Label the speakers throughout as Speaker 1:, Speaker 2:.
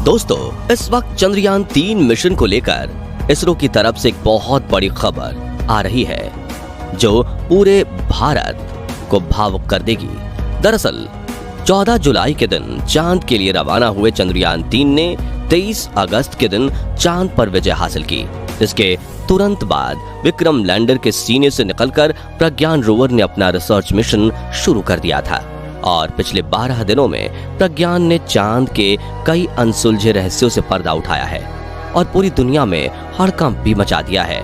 Speaker 1: दोस्तों, इस वक्त चंद्रयान 3 मिशन को लेकर इसरो की तरफ से एक बहुत बड़ी खबर आ रही है जो पूरे भारत को भावुक कर देगी। दरअसल 14 जुलाई के दिन चांद के लिए रवाना हुए चंद्रयान 3 ने 23 अगस्त के दिन चांद पर विजय हासिल की, जिसके तुरंत बाद विक्रम लैंडर के सीने से निकलकर प्रज्ञान रोवर ने अपना रिसर्च मिशन शुरू कर दिया था। और पिछले 12 दिनों में प्रज्ञान ने चांद के कई अनसुलझे रहस्यों से पर्दा उठाया है और पूरी दुनिया में हड़कंप भी मचा दिया है।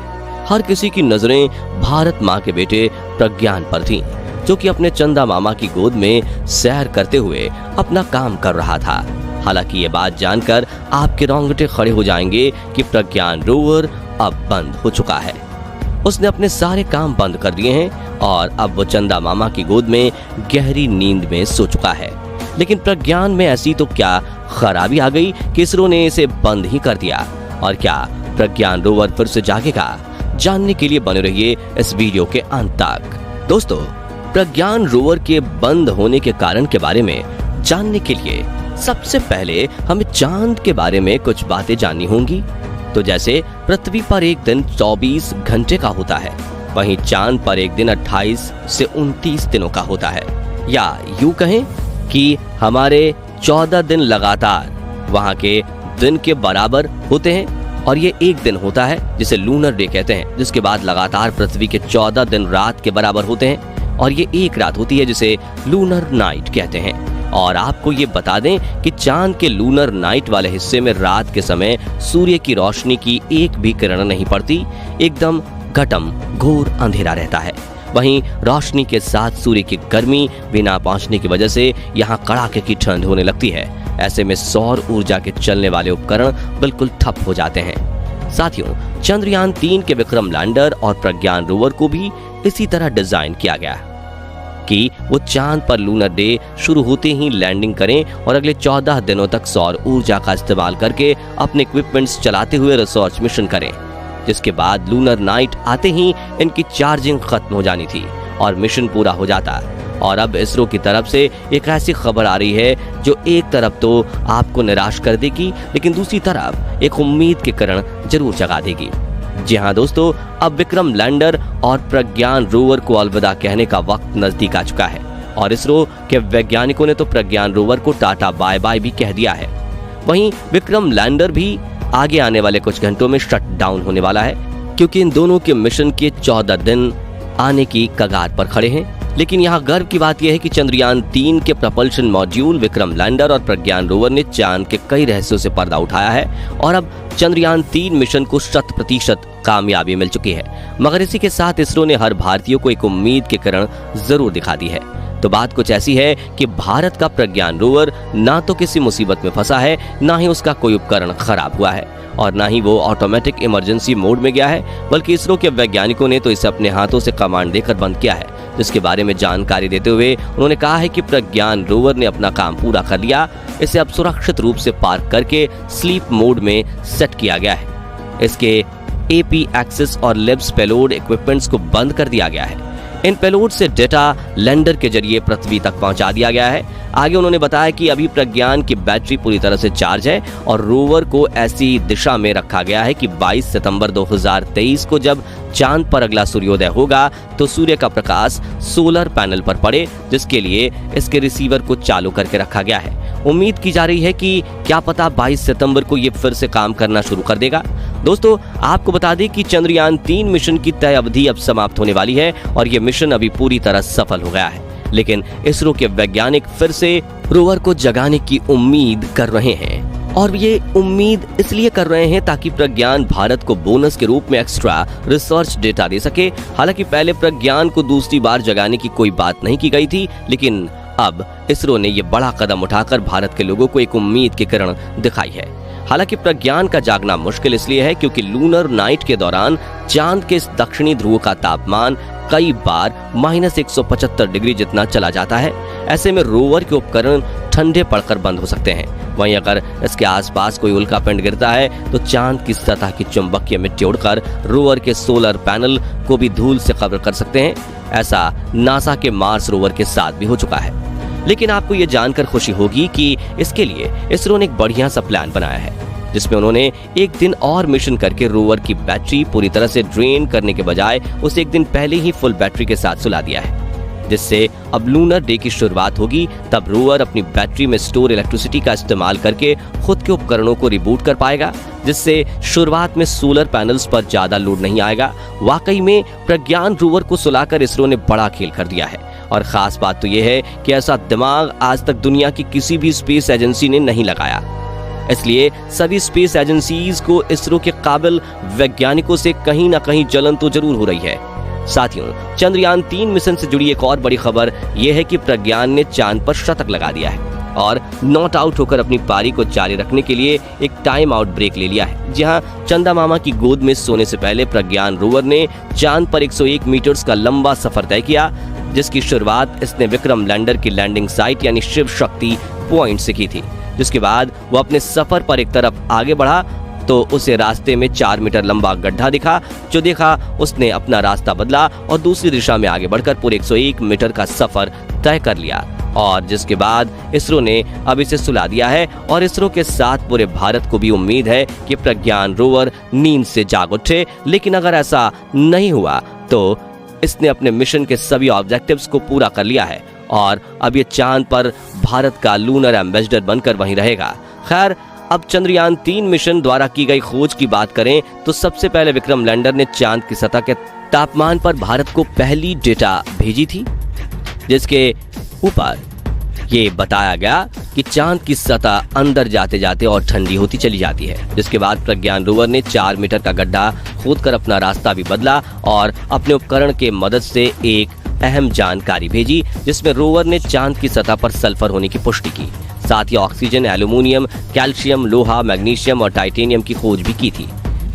Speaker 1: हर किसी की नजरें भारत माँ के बेटे प्रज्ञान पर थीं, जो कि अपने चंदा मामा की गोद में सैर करते हुए अपना काम कर रहा था। हालांकि ये बात जानकर आपके रोंगटे खड़े हो जाएंगे कि प्रज्ञान रोवर अब बंद हो चुका है। उसने अपने सारे काम बंद कर दिए हैं और अब वो चंदा मामा की गोद में गहरी नींद में सो चुका है। लेकिन प्रज्ञान में ऐसी तो क्या खराबी आ गई कि इसरो ने इसे बंद ही कर दिया? और क्या प्रज्ञान रोवर फिर से जागेगा? जानने के लिए बने रहिए इस वीडियो के अंत तक। दोस्तों, प्रज्ञान रोवर के बंद होने के कारण के बारे में जानने के लिए सबसे पहले हमें चांद के बारे में कुछ बातें जाननी होंगी। तो जैसे पृथ्वी पर एक दिन 24 घंटे का होता है, वहीं चांद पर एक दिन 28 से 29 दिनों का होता है। या यूं कहें कि हमारे 14 दिन लगातार वहां के दिन के बराबर होते हैं और ये एक दिन होता है जिसे लूनर डे कहते हैं, जिसके बाद लगातार पृथ्वी के 14 दिन रात के बराबर होते हैं और ये एक रात होती है जिसे लूनर नाइट कहते हैं। और आपको ये बता दें कि चांद के लूनर नाइट वाले हिस्से में रात के समय सूर्य की रोशनी की एक भी किरण नहीं पड़ती, एकदम घटम घोर अंधेरा रहता है। वहीं रोशनी के साथ सूर्य की गर्मी बिना पहुंचने की वजह से यहाँ कड़ाके की ठंड होने लगती है। ऐसे में सौर ऊर्जा के चलने वाले उपकरण बिल्कुल ठप हो जाते हैं। साथियों, चंद्रयान 3 के विक्रम लैंडर और प्रज्ञान रोवर को भी इसी तरह डिजाइन किया गया कि वो चांद पर लूनर डे शुरू होते ही लैंडिंग करें और अगले 14 दिनों तक सौर ऊर्जा का इस्तेमाल करके अपने इक्विपमेंट्स चलाते हुए रिसर्च मिशन करें। जिसके बाद लूनर नाइट आते ही इनकी चार्जिंग खत्म हो जानी थी और मिशन पूरा हो जाता। और अब इसरो की तरफ से एक ऐसी खबर आ रही है जो एक तरफ तो आपको निराश कर देगी, लेकिन दूसरी तरफ एक उम्मीद की किरण जरूर जगा देगी। जी हाँ दोस्तों, अब विक्रम लैंडर और प्रज्ञान रोवर को अलविदा कहने का वक्त नजदीक आ चुका है और इसरो के वैज्ञानिकों ने तो प्रज्ञान रोवर को टाटा बाय बाय भी कह दिया है। वहीं विक्रम लैंडर भी आगे आने वाले कुछ घंटों में शट डाउन होने वाला है, क्योंकि इन दोनों के मिशन के 14 दिन आने की कगार पर खड़े हैं। लेकिन यहाँ गर्व की बात यह है कि चंद्रयान 3 के प्रपल्शन मॉड्यूल विक्रम लैंडर और प्रज्ञान रोवर ने चांद के कई रहस्यों से पर्दा उठाया है और अब चंद्रयान 3 मिशन को 100% कामयाबी मिल चुकी है। मगर इसी के साथ इसरो ने हर भारतीय को एक उम्मीद की किरण जरूर दिखा दी है। तो बात कुछ ऐसी है कि भारत का प्रज्ञान रोवर ना तो किसी मुसीबत में फंसा है, ना ही उसका कोई उपकरण खराब हुआ है और ना ही वो ऑटोमेटिक इमरजेंसी मोड में गया है, बल्कि इसरो के वैज्ञानिकों ने तो इसे अपने हाथों से कमांड देकर बंद किया है। जिसके बारे में जानकारी देते हुए उन्होंने कहा है कि प्रज्ञान रोवर ने अपना काम पूरा कर लिया, इसे अब सुरक्षित रूप से पार्क करके स्लीप मोड में सेट किया गया है। इसके AP एक्सेस और लिब्स पेलोड इक्विपमेंट्स को बंद कर दिया गया है। इन पेलोड से डेटा लैंडर के जरिए पृथ्वी तक पहुंचा दिया गया है। आगे उन्होंने बताया कि अभी प्रज्ञान की बैटरी पूरी तरह से चार्ज है और रोवर को ऐसी दिशा में रखा गया है कि 22 सितंबर 2023 को जब चांद पर अगला सूर्योदय होगा तो सूर्य का प्रकाश सोलर पैनल पर पड़े, जिसके लिए इसके रिसीवर को चालू करके रखा गया है। उम्मीद की जा रही है कि क्या पता 22 सितंबर को ये फिर से काम करना शुरू कर देगा। दोस्तों, आपको बता दें कि चंद्रयान 3 मिशन की तय अवधि अब समाप्त होने वाली है और ये मिशन अभी पूरी तरह सफल हो गया है। लेकिन इसरो के वैज्ञानिक फिर से रोवर को जगाने की उम्मीद कर रहे हैं और ये उम्मीद इसलिए कर रहे हैं ताकि प्रज्ञान भारत को बोनस के रूप में एक्स्ट्रा रिसर्च डेटा दे सके। हालांकि पहले प्रज्ञान को दूसरी बार जगाने की कोई बात नहीं की गई थी, लेकिन अब इसरो ने यह बड़ा कदम उठाकर भारत के लोगों को एक उम्मीद की किरण दिखाई है। हालांकि प्रज्ञान का जागना मुश्किल इसलिए है क्योंकि लूनर नाइट के दौरान चांद के इस दक्षिणी ध्रुव का तापमान कई बार -175 डिग्री जितना चला जाता है। ऐसे में रोवर के उपकरण ठंडे पड़कर बंद हो सकते हैं। वहीं अगर इसके आसपास कोई उल्का पिंड गिरता है तो चांद की सतह की चुंबकीय मिट्टी उड़कर रोवर के सोलर पैनल को भी धूल से कवर कर सकते हैं। ऐसा नासा के मार्स रोवर के साथ भी हो चुका है। लेकिन आपको ये जानकर खुशी होगी कि इसके लिए इसरो ने एक बढ़िया सा प्लान बनाया है, जिसमें उन्होंने एक दिन और मिशन करके रोवर की बैटरी पूरी तरह से ड्रेन करने के बजाय उसे एक दिन पहले ही फुल बैटरी के साथ सुला दिया है, जिससे अब लूनर डे की शुरुआत होगी। तब रोवर अपनी बैटरी में स्टोर इलेक्ट्रिसिटी का इस्तेमाल करके खुद के उपकरणों को रिबूट कर पाएगा, जिससे शुरुआत में सोलर पैनल्स पर ज्यादा लोड नहीं आएगा। वाकई में प्रज्ञान रोवर को सुलाकर इसरो ने बड़ा खेल कर दिया है, और खास बात तो यह है कि ऐसा दिमाग आज तक दुनिया की किसी भी स्पेस एजेंसी ने नहीं लगाया। इसलिए सभी स्पेस एजेंसीज को इसरो के काबिल वैज्ञानिकों से कहीं ना कहीं जलन तो जरूर हो रही है। साथियों, चंद्रयान 3 मिशन से जुड़ी एक और बड़ी खबर यह है कि प्रज्ञान ने चांद पर शतक लगा दिया है और नॉट आउट होकर अपनी पारी को जारी रखने के लिए एक टाइम आउट ब्रेक ले लिया है। जहां चंदा मामा की गोद में सोने से पहले प्रज्ञान रोवर ने चांद पर 101 मीटर्स का लंबा सफर तय किया, जिसकी शुरुआत इसने विक्रम लैंडर की लैंडिंग साइट यानी शिव शक्ति पॉइंट से की थी। जिसके बाद वो अपने सफर पर एक तरफ आगे बढ़ा तो उसे रास्ते में 4 मीटर लंबा गड्ढा दिखा। जो देखा उसने अपना रास्ता बदला और दूसरी दिशा में आगे बढ़कर पूरे 101 मीटर का सफर तय कर लिया, और जिसके बाद इसरो ने अब इसे सुला दिया है। और इसरो के साथ पूरे भारत को भी उम्मीद है कि प्रज्ञान रोवर नींद से जाग उठे। लेकिन अगर ऐसा नहीं हुआ तो इसने अपने मिशन के सभी ऑब्जेक्टिव्स को पूरा कर लिया है और अब ये चांद पर भारत का लूनर एम्बेसडर बनकर वहीं रहेगा। खैर, अब चंद्रयान 3 मिशन द्वारा की गई खोज की बात करें तो सबसे पहले विक्रम लैंडर ने चांद की सतह के तापमान पर भारत को पहली डेटा भेजी थी, जिसके ऊपर ये बताया गया कि चांद की सतह अंदर जाते जाते और ठंडी होती चली जाती है। जिसके बाद प्रज्ञान रोवर ने 4 मीटर का गड्ढा खोदकर अपना रास्ता भी बदला और अपने उपकरण के मदद से एक अहम जानकारी भेजी, जिसमें रोवर ने चांद की सतह पर सल्फर होने की पुष्टि की। साथ ही ऑक्सीजन, एल्यूमिनियम, कैल्शियम, लोहा, मैग्नीशियम और टाइटेनियम की खोज भी की थी।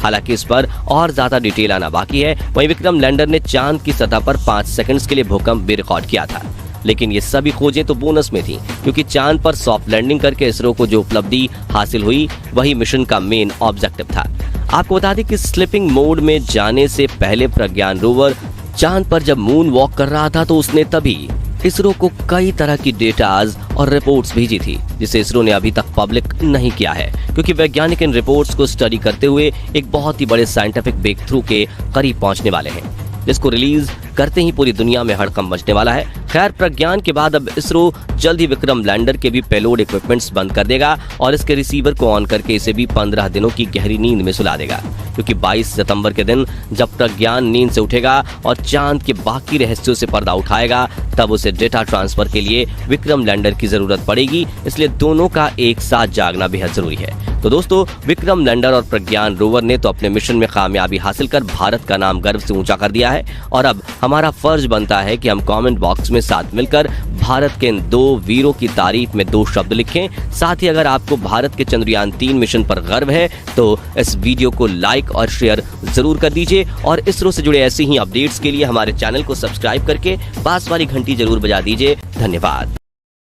Speaker 1: हालांकि इस पर और ज्यादा डिटेल आना बाकी है। वहीं विक्रम लैंडर ने चांद की सतह पर 5 सेकंड्स के लिए भूकंप भी रिकॉर्ड किया था। लेकिन ये सभी खोजें तो बोनस में थी, क्योंकि चांद पर सॉफ्ट लैंडिंग करके इसरो को जो उपलब्धि हासिल हुई वही मिशन का मेन ऑब्जेक्टिव था। आपको बता दें कि स्लीपिंग मोड में जाने से पहले प्रज्ञान रोवर चांद पर जब मून वॉक कर रहा था तो उसने तभी इसरो को कई तरह की डेटाज और रिपोर्ट्स भेजी थी, जिसे इसरो ने अभी तक पब्लिक नहीं किया है, क्योंकि वैज्ञानिक इन रिपोर्ट्स को स्टडी करते हुए एक बहुत ही बड़े साइंटिफिक ब्रेक थ्रू के करीब पहुंचने वाले हैं, जिसको रिलीज करते ही पूरी दुनिया में हड़कंप मचने वाला है। खैर, प्रज्ञान के बाद अब इसरो जल्द ही विक्रम लैंडर के भी पेलोड इक्विपमेंट्स बंद कर देगा और इसके रिसीवर को ऑन करके इसे भी 15 दिनों की गहरी नींद में सुला देगा, क्योंकि 22 सितंबर के दिन जब प्रज्ञान नींद से उठेगा और चांद के बाकी रहस्यों से पर्दा उठाएगा, तब उसे डेटा ट्रांसफर के लिए विक्रम लैंडर की जरूरत पड़ेगी। इसलिए दोनों का एक साथ जागना बेहद जरूरी है। तो दोस्तों, विक्रम लैंडर और प्रज्ञान रोवर ने तो अपने मिशन में कामयाबी हासिल कर भारत का नाम गर्व से ऊंचा कर दिया है, और अब हमारा फर्ज बनता है कि हम कमेंट बॉक्स में साथ मिलकर भारत के इन 2 वीरों की तारीफ में 2 शब्द लिखें। साथ ही अगर आपको भारत के चंद्रयान 3 मिशन पर गर्व है तो इस वीडियो को लाइक और शेयर जरूर कर दीजिए, और इसरो से जुड़े ऐसे ही अपडेट्स के लिए हमारे चैनल को सब्सक्राइब करके पास वाली घंटी जरूर बजा दीजिए। धन्यवाद।